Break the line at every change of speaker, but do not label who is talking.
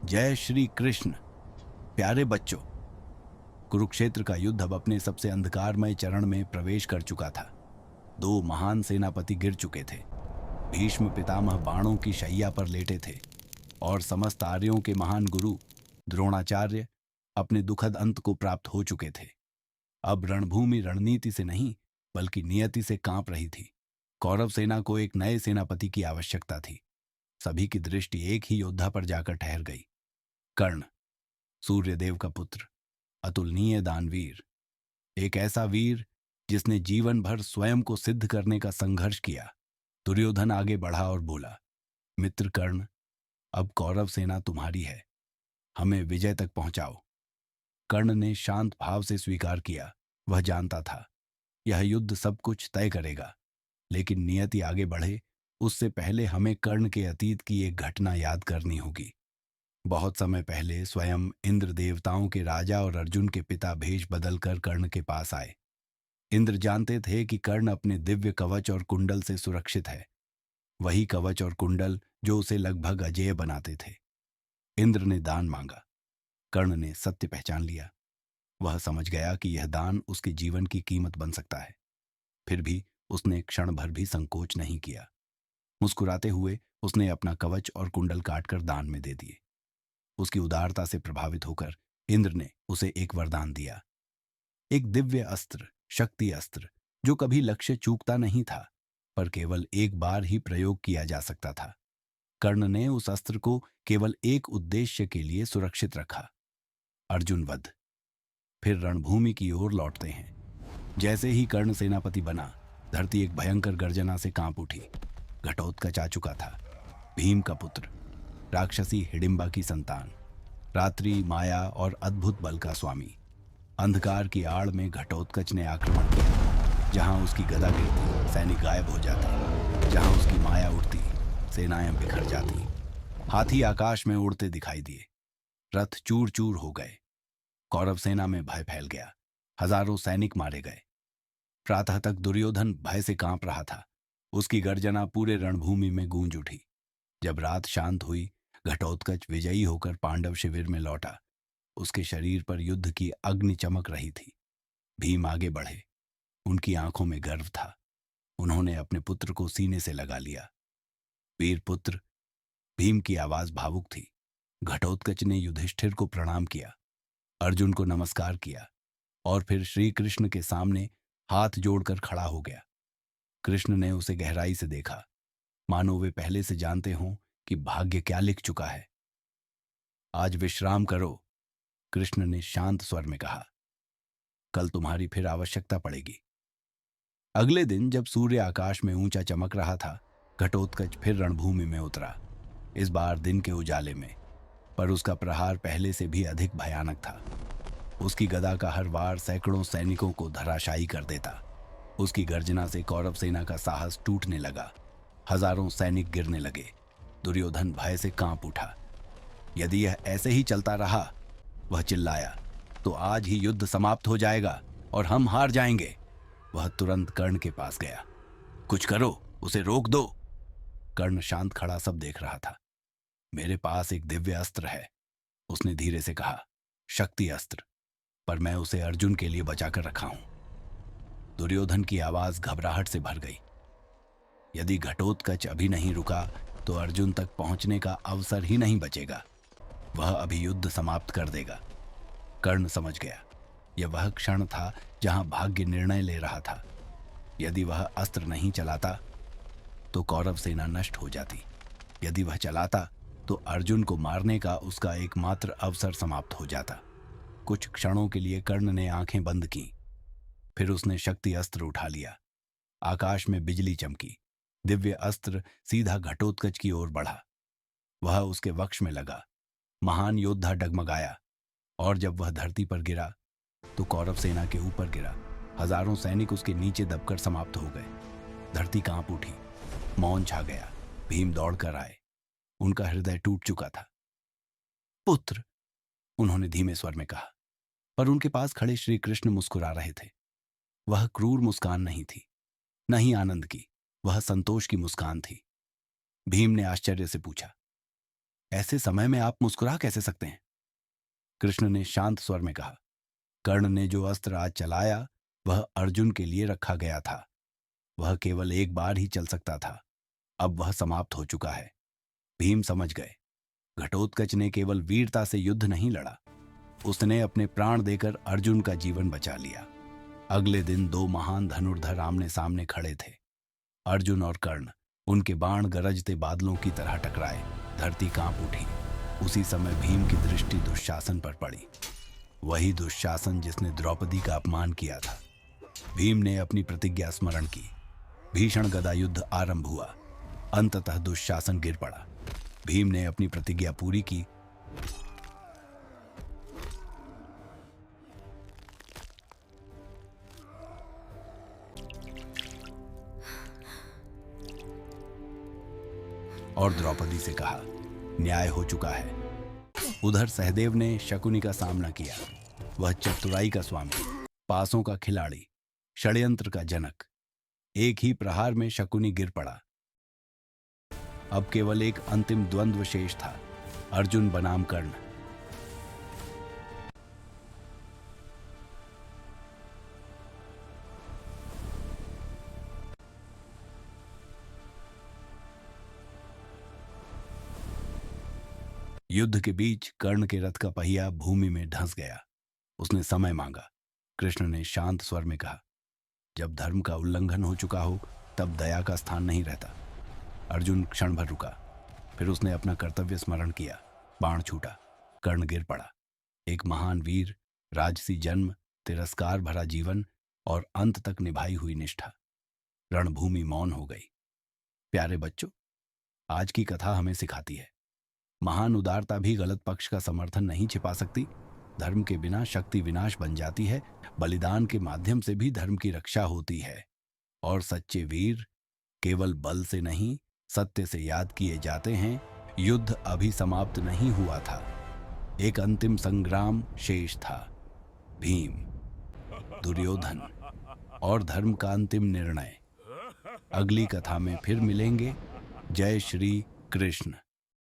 जय श्री कृष्ण। प्यारे बच्चों, कुरुक्षेत्र का युद्ध अब अपने सबसे अंधकारमय चरण में प्रवेश कर चुका था। दो महान सेनापति गिर चुके थे। भीष्म पितामह बाणों की शैया पर लेटे थे और समस्त आर्यों के महान गुरु द्रोणाचार्य अपने दुखद अंत को प्राप्त हो चुके थे। अब रणभूमि रणनीति से नहीं बल्कि नियति से कांप रही थी। कौरव सेना को एक नए सेनापति की आवश्यकता थी। सभी की दृष्टि एक ही योद्धा पर जाकर ठहर गई। कर्ण, सूर्यदेव का पुत्र, अतुलनीय दानवीर, एक ऐसा वीर जिसने जीवन भर स्वयं को सिद्ध करने का संघर्ष किया। दुर्योधन आगे बढ़ा और बोला, मित्र कर्ण, अब कौरव सेना तुम्हारी है, हमें विजय तक पहुंचाओ। कर्ण ने शांत भाव से स्वीकार किया। वह जानता था यह युद्ध सब कुछ तय करेगा, लेकिन नियति आगे बढ़े उससे पहले हमें कर्ण के अतीत की एक घटना याद करनी होगी। बहुत समय पहले स्वयं इंद्र देवताओं के राजा और अर्जुन के पिता भेष बदलकर कर्ण के पास आए। इंद्र जानते थे कि कर्ण अपने दिव्य कवच और कुंडल से सुरक्षित है, वही कवच और कुंडल जो उसे लगभग अजेय बनाते थे। इंद्र ने दान मांगा। कर्ण ने सत्य पहचान लिया। वह समझ गया कि यह दान उसके जीवन की कीमत बन सकता है। फिर भी उसने क्षण भर भी संकोच नहीं किया। मुस्कुराते हुए उसने अपना कवच और कुंडल काटकर दान में दे दिए। उसकी उदारता से प्रभावित होकर इंद्र ने उसे एक वरदान दिया, एक दिव्य अस्त्र, शक्ति अस्त्र, जो कभी लक्ष्य चूकता नहीं था पर केवल एक बार ही प्रयोग किया जा सकता था। कर्ण ने उस अस्त्र को केवल एक उद्देश्य के लिए सुरक्षित रखा, अर्जुन वध। फिर रणभूमि की ओर लौटते हैं। जैसे ही कर्ण सेनापति बना, धरती एक भयंकर गर्जना से कांप उठी। घटोत्कच आ चुका था, भीम का पुत्र, राक्षसी हिडिंबा की संतान, रात्रि, माया और अद्भुत बल का स्वामी। अंधकार की आड़ में घटोत्कच ने आक्रमण किया। जहां उसकी गदा गिरती, सैनिक गायब हो जाते। जहां उसकी माया उठती, सेनाएं बिखर जाती। हाथी आकाश में उड़ते दिखाई दिए। रथ चूर चूर हो गए। कौरव सेना में भय फैल गया। हजारों सैनिक मारे गए। प्रातः तक दुर्योधन भय से कांप रहा था। उसकी गर्जना पूरे रणभूमि में गूंज उठी। जब रात शांत हुई, घटोत्कच विजयी होकर पांडव शिविर में लौटा। उसके शरीर पर युद्ध की अग्नि चमक रही थी। भीम आगे बढ़े। उनकी आंखों में गर्व था। उन्होंने अपने पुत्र को सीने से लगा लिया। वीर पुत्र, भीम की आवाज भावुक थी। घटोत्कच ने युधिष्ठिर को प्रणाम किया, अर्जुन को नमस्कार किया और फिर श्री कृष्ण के सामने हाथ जोड़कर खड़ा हो गया। कृष्ण ने उसे गहराई से देखा, मानो वे पहले से जानते हों कि भाग्य क्या लिख चुका है। आज विश्राम करो, कृष्ण ने शांत स्वर में कहा, कल तुम्हारी फिर आवश्यकता पड़ेगी। अगले दिन जब सूर्य आकाश में ऊंचा चमक रहा था, घटोत्कच फिर रणभूमि में उतरा। इस बार दिन के उजाले में, पर उसका प्रहार पहले से भी अधिक भयानक था। उसकी गदा का हर वार सैकड़ों सैनिकों को धराशायी कर देता। उसकी गर्जना से कौरव सेना का साहस टूटने लगा। हजारों सैनिक गिरने लगे। दुर्योधन भय से कांप उठा। यदि यह ऐसे ही चलता रहा, वह चिल्लाया, तो आज ही युद्ध समाप्त हो जाएगा और हम हार जाएंगे। वह तुरंत कर्ण के पास गया। कुछ करो, उसे रोक दो। कर्ण शांत खड़ा सब देख रहा था। मेरे पास एक दिव्य अस्त्र है, उसने धीरे से कहा, शक्ति अस्त्र, पर मैं उसे अर्जुन के लिए बचाकर रखा हूं। दुर्योधन की आवाज घबराहट से भर गई। यदि घटोत्कच अभी नहीं रुका तो अर्जुन तक पहुंचने का अवसर ही नहीं बचेगा। वह अभी युद्ध समाप्त कर देगा। कर्ण समझ गया, यह वह क्षण था जहां भाग्य निर्णय ले रहा था। यदि वह अस्त्र नहीं चलाता तो कौरव सेना नष्ट हो जाती। यदि वह चलाता तो अर्जुन को मारने का उसका एकमात्र अवसर समाप्त हो जाता। कुछ क्षणों के लिए कर्ण ने आंखें बंद की। फिर उसने शक्ति अस्त्र उठा लिया। आकाश में बिजली चमकी। दिव्य अस्त्र सीधा घटोत्कच की ओर बढ़ा। वह उसके वक्ष में लगा। महान योद्धा डगमगाया और जब वह धरती पर गिरा तो कौरव सेना के ऊपर गिरा। हजारों सैनिक उसके नीचे दबकर समाप्त हो गए। धरती कांप उठी। मौन छा गया। भीम दौड़कर आए। उनका हृदय टूट चुका था। पुत्र, उन्होंने धीमे स्वर में कहा, पर उनके पास खड़े श्री कृष्ण मुस्कुरा रहे थे। वह क्रूर मुस्कान नहीं थी, न ही आनंद की, वह संतोष की मुस्कान थी। भीम ने आश्चर्य से पूछा, ऐसे समय में आप मुस्कुरा कैसे सकते हैं? कृष्ण ने शांत स्वर में कहा, कर्ण ने जो अस्त्र आज चलाया वह अर्जुन के लिए रखा गया था। वह केवल एक बार ही चल सकता था। अब वह समाप्त हो चुका है। भीम समझ गए। घटोत्कच ने केवल वीरता से युद्ध नहीं लड़ा, उसने अपने प्राण देकर अर्जुन का जीवन बचा लिया। अगले दिन दो महान धनुर्धर आमने सामने खड़े थे, अर्जुन और कर्ण। उनके बाण गरजते बादलों की तरह टकराए, धरती कांप उठी। उसी समय भीम की दृष्टि दुशासन पर पड़ी, वही दुशासन जिसने द्रौपदी का अपमान किया था। भीम ने अपनी प्रतिज्ञा स्मरण की। भीषण गदा युद्ध आरंभ हुआ। अंततः दुशासन गिर पड़ा। भीम ने अपनी प्रतिज्ञा पूरी की। और द्रौपदी से कहा, न्याय हो चुका है। उधर सहदेव ने शकुनी का सामना किया। वह चतुराई का स्वामी, पासों का खिलाड़ी, षड्यंत्र का जनक। एक ही प्रहार में शकुनी गिर पड़ा। अब केवल एक अंतिम द्वंद्व शेष था, अर्जुन बनाम कर्ण। युद्ध के बीच कर्ण के रथ का पहिया भूमि में धंस गया। उसने समय मांगा। कृष्ण ने शांत स्वर में कहा, जब धर्म का उल्लंघन हो चुका हो तब दया का स्थान नहीं रहता। अर्जुन क्षण भर रुका, फिर उसने अपना कर्तव्य स्मरण किया। बाण छूटा, कर्ण गिर पड़ा। एक महान वीर, राजसी जन्म, तिरस्कार भरा जीवन और अंत तक निभाई हुई निष्ठा। रणभूमि मौन हो गई। प्यारे बच्चों, आज की कथा हमें सिखाती है, महान उदारता भी गलत पक्ष का समर्थन नहीं छिपा सकती। धर्म के बिना शक्ति विनाश बन जाती है। बलिदान के माध्यम से भी धर्म की रक्षा होती है। और सच्चे वीर केवल बल से नहीं, सत्य से याद किए जाते हैं। युद्ध अभी समाप्त नहीं हुआ था, एक अंतिम संग्राम शेष था। भीम, दुर्योधन और धर्म का अंतिम निर्णय। अगली कथा में फिर मिलेंगे। जय श्री कृष्ण।